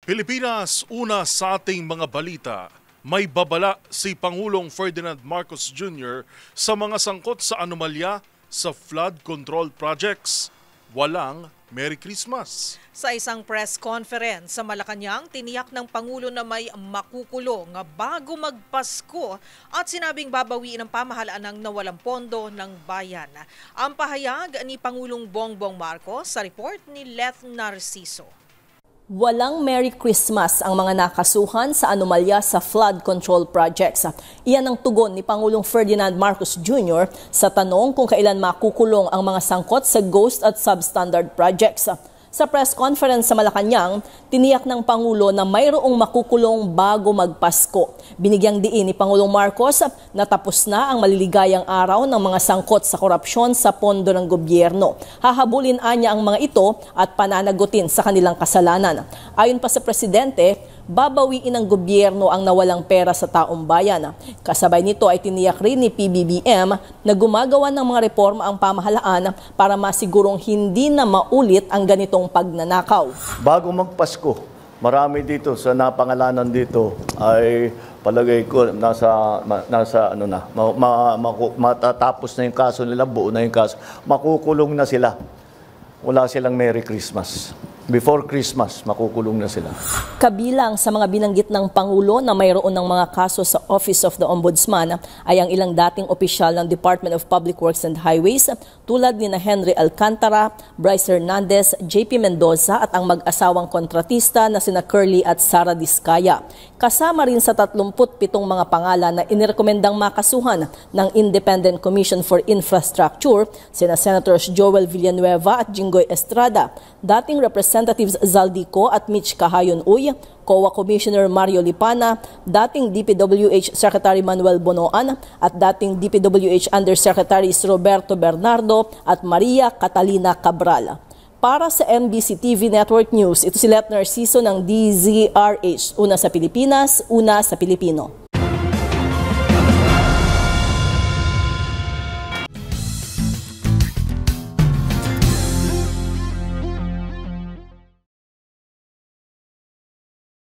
Pilipinas, una sa ating mga balita. May babala si Pangulong Ferdinand Marcos Jr. sa mga sangkot sa anomalya sa flood control projects. Walang Merry Christmas. Sa isang press conference sa Malacanang, tiniyak ng Pangulo na may makukulong bago magpasko at sinabing babawiin ang pamahalaan ng nawalang pondo ng bayan. Ang pahayag ni Pangulong Bongbong Marcos sa report ni Leth Narciso. Walang Merry Christmas ang mga nakasuhan sa anomalya sa flood control projects. Iyan ang tugon ni Pangulong Ferdinand Marcos Jr. sa tanong kung kailan makukulong ang mga sangkot sa ghost at substandard projects. Sa press conference sa Malacanang, tiniyak ng Pangulo na mayroong makukulong bago magpasko. Binigyang diin ni Pangulong Marcos na tapos na ang maliligayang araw ng mga sangkot sa korupsyon sa pondo ng gobyerno. Hahabulin anya ang mga ito at pananagutin sa kanilang kasalanan. Ayon pa sa Presidente, babawiin ng gobyerno ang nawalang pera sa taong bayan. Kasabay nito ay tiniyak rin ni PBBM na gumagawa ng mga reforma ang pamahalaan para masigurong hindi na maulit ang ganitong pagnanakaw. Bago magpasko, marami dito sa napangalanan dito ay palagay ko nasa matatapos na yung kaso nila, buo na yung kaso, makukulong na sila. Wala silang Merry Christmas. Before Christmas, makukulong na sila. Kabilang sa mga binanggit ng Pangulo na mayroon ng mga kaso sa Office of the Ombudsman ay ang ilang dating opisyal ng Department of Public Works and Highways tulad ni Henry Alcantara, Bryce Hernandez, JP Mendoza at ang mag-asawang kontratista na sina Curly at Sara Diskaya. Kasama rin sa 37 mga pangalan na inirekomendang makasuhan ng Independent Commission for Infrastructure sina Senators Joel Villanueva at Jinggoy Estrada, dating Representatives Zaldico at Mitch Cahayon-Uy, COA Commissioner Mario Lipana, dating DPWH Secretary Manuel Bonoan at dating DPWH Undersecretaries Roberto Bernardo at Maria Catalina Cabral. Para sa MBC TV Network News, ito si Leth Narciso ng DZRH. Una sa Pilipinas, una sa Pilipino.